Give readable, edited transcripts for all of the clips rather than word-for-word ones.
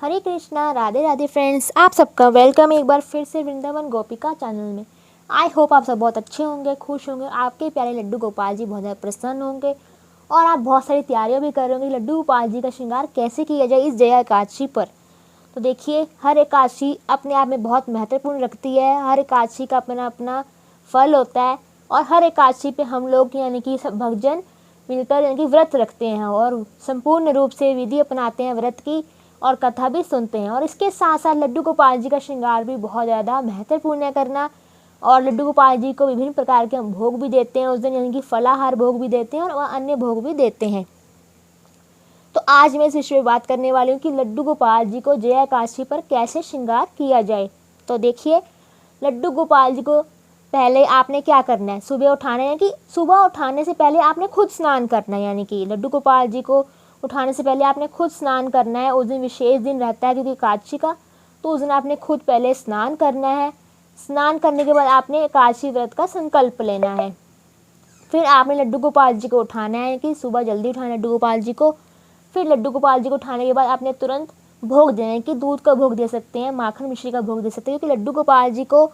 हरे Krishna, Radhe Radhe friends, आप सबका welcome एक बार फिर से वृंदावन गोपिका चैनल में। आई होप आप सब बहुत अच्छे होंगे, खुश होंगे, आपके प्यारे लड्डू गोपाल जी बहुत ज़्यादा प्रसन्न होंगे और आप बहुत सारी तैयारियां भी कर रहे होंगे लड्डू गोपाल जी का श्रृंगार कैसे किया जाए इस जया एकादशी पर। तो देखिए, हर एकादशी अपने आप में बहुत महत्वपूर्ण रखती है। हर एकादशी का अपना अपना फल होता है और हर एकादशी पे हम लोग यानी कि सब भक्तजन मिलकर यानी कि व्रत रखते हैं और संपूर्ण रूप से विधि अपनाते हैं व्रत की और कथा भी सुनते हैं। और इसके साथ साथ लड्डू गोपाल जी का श्रृंगार भी बहुत ज़्यादा महत्वपूर्ण है करना। और लड्डू गोपाल जी को विभिन्न प्रकार के हम भोग भी देते हैं उस दिन, यानी कि फलाहार भोग भी देते हैं और वह अन्य भोग भी देते हैं। तो आज मैं इस विषय में बात करने वाली हूँ कि लड्डू गोपाल जी को जया एकादशी पर कैसे श्रृंगार किया जाए। तो देखिए, लड्डू गोपाल जी को पहले आपने क्या करना है, सुबह उठाना है कि सुबह उठाने से पहले आपने खुद स्नान करना है। यानी कि लड्डू गोपाल जी को उठाने से पहले आपने खुद स्नान करना है। उस दिन विशेष दिन रहता है क्योंकि एकादशी का, तो उस दिन आपने खुद पहले स्नान करना है। स्नान करने के बाद आपने एकादशी व्रत का संकल्प लेना है। फिर आपने लड्डू गोपाल जी को उठाना है कि सुबह जल्दी उठाना है लड्डू गोपाल जी को। फिर लड्डू गोपाल जी को उठाने के बाद आपने तुरंत भोग देना है कि दूध का भोग दे सकते हैं, माखन मिश्री का भोग दे सकते हैं, क्योंकि लड्डू गोपाल जी को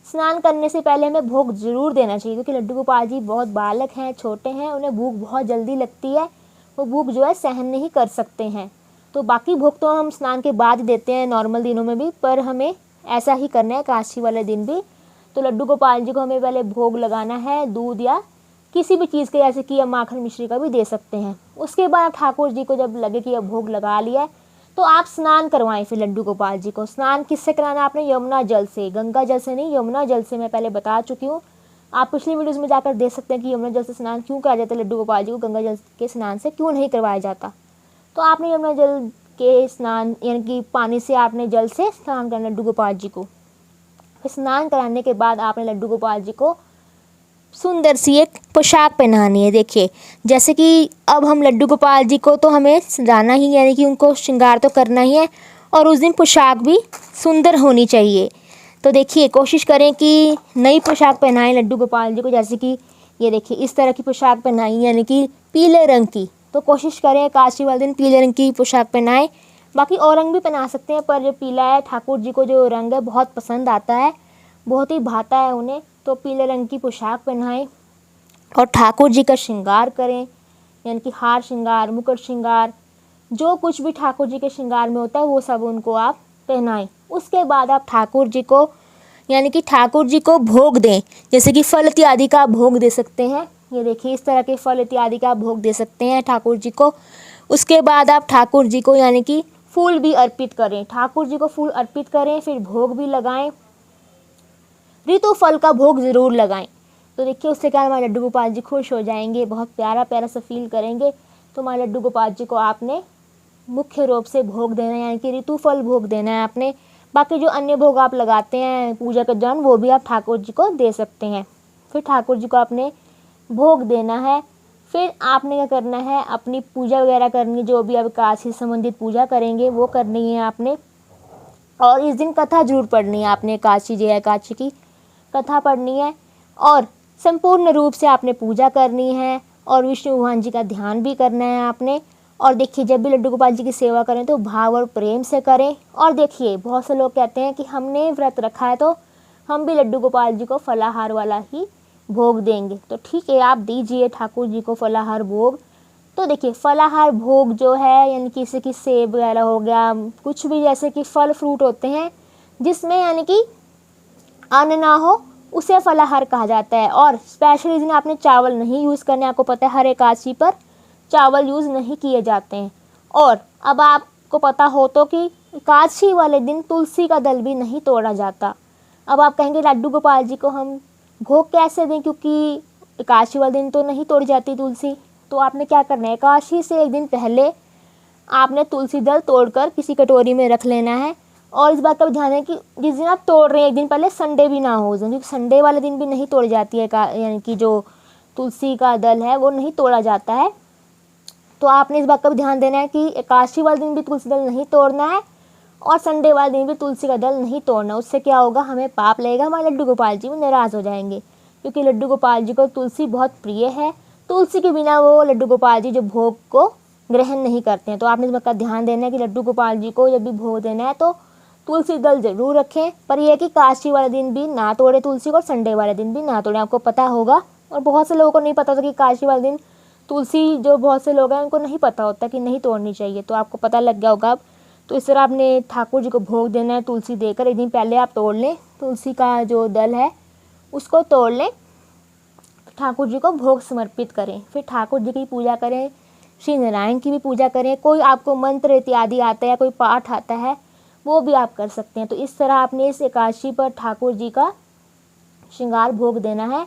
स्नान करने से पहले हमें भोग जरूर देना चाहिए। क्योंकि लड्डू गोपाल जी बहुत बालक हैं, छोटे हैं, उन्हें भूख बहुत जल्दी लगती है, वो भूख जो है सहन नहीं कर सकते हैं। तो बाकी भोग तो हम स्नान के बाद देते हैं नॉर्मल दिनों में भी, पर हमें ऐसा ही करना है एकादशी वाले दिन भी। तो लड्डू गोपाल जी को हमें पहले भोग लगाना है दूध या किसी भी चीज़ के, जैसे कि माखन मिश्री का भी दे सकते हैं। उसके बाद ठाकुर जी को जब लगे कि अब भोग लगा लिया है तो आप स्नान करवाएं। फिर लड्डू गोपाल जी को स्नान किससे कराना है आपने, यमुना जल से, गंगा जल से नहीं, यमुना जल से। मैं पहले बता चुकी हूँ, आप पिछली वीडियोस में जाकर देख सकते हैं कि यमुना जल से स्नान क्यों कराया जाता है लड्डू गोपाल जी को, गंगा जल के स्नान से क्यों नहीं करवाया जाता। तो आपने यमुना जल के स्नान यानी कि पानी से आपने जल से स्नान करना लड्डू गोपाल जी को। फिर स्नान कराने के बाद आपने लड्डू गोपाल जी को सुंदर सी एक पोशाक पहनानी है। देखिए, जैसे कि अब हम लड्डू गोपाल जी को तो हमें सजाना ही, यानी कि उनको श्रृंगार तो करना ही है और उस दिन पोशाक भी सुंदर होनी चाहिए। तो देखिए, कोशिश करें कि नई पोशाक पहनाएं लड्डू गोपाल जी को। जैसे कि ये देखिए, इस तरह की पोशाक पहनाई, यानी कि पीले रंग की। तो कोशिश करें एकादशी वाले दिन पीले रंग की पोशाक पहनाएं। बाकी और रंग भी पहना सकते हैं, पर जो पीला है ठाकुर जी को जो रंग है बहुत पसंद आता है, बहुत ही भाता है उन्हें। तो पीले रंग की पोशाक पहनाएं और ठाकुर जी का श्रृंगार करें, यानी कि हार श्रृंगार, मुकुट श्रृंगार, जो कुछ भी ठाकुर जी के श्रृंगार में होता है वो सब उनको आप पहनाएं। उसके बाद आप ठाकुर जी को यानी कि ठाकुर जी को भोग दें। जैसे कि फल इत्यादि का भोग दे सकते हैं। ये देखिए, इस तरह के फल इत्यादि का भोग दे सकते हैं ठाकुर जी को। उसके बाद आप ठाकुर जी को यानी कि फूल भी अर्पित करें, ठाकुर जी को फूल अर्पित करें, फिर भोग भी लगाएं। ऋतु फल का भोग ज़रूर लगाएं। तो देखिए, उससे क्या हमारे लड्डू गोपाल जी खुश हो जाएंगे, बहुत प्यारा प्यारा सा फील करेंगे। तो हमारे लड्डू गोपाल जी को आपने मुख्य रूप से भोग देना है, यानी कि ऋतु फल भोग देना है आपने। बाकी जो अन्य भोग आप लगाते हैं पूजा के दौरान वो भी आप ठाकुर जी को दे सकते हैं। फिर ठाकुर जी को आपने भोग देना है। फिर आपने क्या करना है, अपनी पूजा वगैरह करनी, जो भी आप एकादशी से संबंधित पूजा करेंगे वो करनी है आपने। और इस दिन कथा जरूर पढ़नी है आपने, एकादशी जया एकादशी की कथा पढ़नी है और संपूर्ण रूप से आपने पूजा करनी है और विष्णु भगवान जी का ध्यान भी करना है आपने। और देखिए, जब भी लड्डू गोपाल जी की सेवा करें तो भाव और प्रेम से करें। और देखिए, बहुत से लोग कहते हैं कि हमने व्रत रखा है तो हम भी लड्डू गोपाल जी को फलाहार वाला ही भोग देंगे। तो ठीक है, आप दीजिए ठाकुर जी को फलाहार भोग। तो देखिए, फलाहार भोग जो है यानी कि जैसे कि सेब वगैरह हो गया, कुछ भी जैसे कि फल फ्रूट होते हैं जिसमें यानी कि अन्न ना हो, उसे फलाहार कहा जाता है। और स्पेशली दिन आपने चावल नहीं यूज़ करने, आपको पता है हर एकादशी पर चावल यूज़ नहीं किए जाते हैं। और अब आपको पता हो तो कि एकादशी वाले दिन तुलसी का दल भी नहीं तोड़ा जाता। अब आप कहेंगे लड्डू गोपाल जी को हम भोग कैसे दें, क्योंकि एकादशी वाले दिन तो नहीं तोड़ी जाती तुलसी। तो आपने क्या करना है, एकादशी से एक दिन पहले आपने तुलसी दल तोड़कर किसी कटोरी में रख लेना है। और इस बात का भी ध्यान है कि जिस दिन आप तोड़ रहे हैं एक दिन पहले संडे भी ना हो, क्योंकि संडे वाले दिन भी नहीं तोड़ी जाती है, यानी कि जो तुलसी का दल है वो नहीं तोड़ा जाता है। तो आपने इस बात का भी ध्यान देना है कि एकादशी वाले दिन भी तुलसी दल नहीं तोड़ना है और संडे वाले दिन भी तुलसी का दल नहीं तोड़ना। उससे क्या होगा, हमें पाप लगेगा, हमारे लड्डू गोपाल जी भी नाराज़ हो जाएंगे, क्योंकि लड्डू गोपाल जी को तुलसी बहुत प्रिय है। तुलसी के बिना वो लड्डू गोपाल जी जो भोग को ग्रहण नहीं करते हैं। तो आपने इस बात का ध्यान देना है कि लड्डू गोपाल जी को जब भी भोग देना है तो तुलसी दल जरूर रखें, पर यह है कि काशी वाले दिन भी ना तोड़े तुलसी को और संडे वाले दिन भी ना तोड़ें। आपको पता होगा, और बहुत से लोगों को नहीं पता होता कि काशी वाले दिन तुलसी, जो बहुत से लोग हैं उनको नहीं पता होता कि नहीं तोड़नी चाहिए, तो आपको पता लग गया होगा अब। तो इस तरह आपने ठाकुर जी को भोग देना है, तुलसी देकर एक दिन पहले आप तोड़ लें, तुलसी का जो दल है उसको तोड़ लें, ठाकुर जी को भोग समर्पित करें। फिर ठाकुर जी की पूजा करें, श्री नारायण की भी पूजा करें। कोई आपको मंत्र इत्यादि आता है, कोई पाठ आता है, वो भी आप कर सकते हैं। तो इस तरह आपने इस एकादशी पर ठाकुर जी का श्रृंगार भोग देना है।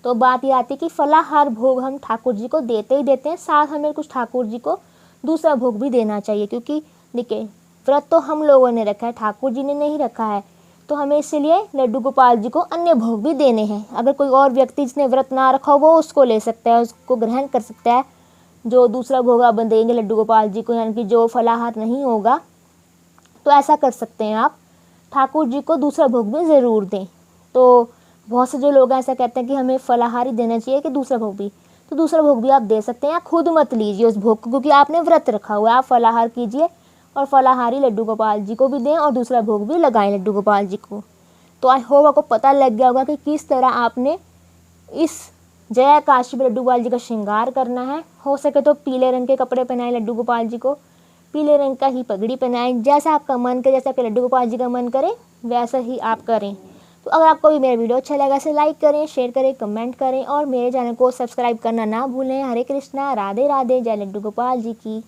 तो बात ये आती है कि फलाहार भोग हम ठाकुर जी को देते ही देते हैं, साथ हमें कुछ ठाकुर जी को दूसरा भोग भी देना चाहिए, क्योंकि देखिए व्रत तो हम लोगों ने रखा है, ठाकुर जी ने नहीं रखा है, तो हमें इसलिए लड्डू गोपाल जी को अन्य भोग भी देने हैं। अगर कोई और व्यक्ति जिसने व्रत ना रखा हो वो उसको ले सकता है, उसको ग्रहण कर सकता है, जो दूसरा भोग आप देंगे लड्डू गोपाल जी को, यानी कि जो फलाहार नहीं होगा, तो ऐसा कर सकते हैं आप, ठाकुर जी को दूसरा भोग भी ज़रूर दें। तो बहुत से जो लोग ऐसा कहते हैं कि हमें फलाहार ही देना चाहिए कि दूसरा भोग भी, तो दूसरा भोग भी आप दे सकते हैं, या खुद मत लीजिए उस भोग को, क्योंकि आपने व्रत रखा हुआ है। आप फलाहार कीजिए और फलाहारी लड्डू गोपाल जी को भी दें और दूसरा भोग भी लगाएं लड्डू गोपाल जी को। तो आई होप आपको पता लग गया होगा कि किस तरह आपने इस जया काशी में लड्डू गोपाल जी का श्रृंगार करना है। हो सके तो पीले रंग के कपड़े पहनाएं लड्डू गोपाल जी को, पीले रंग का ही पगड़ी पहनाएं, जैसा आपका मन करे, जैसा आपके लड्डू गोपाल जी का मन करे वैसा ही आप करें। तो अगर आपको भी मेरा वीडियो अच्छा लगा इसे लाइक करें, शेयर करें, कमेंट करें और मेरे चैनल को सब्सक्राइब करना ना भूलें। हरे कृष्णा, राधे राधे, जय लड्डू गोपाल जी की।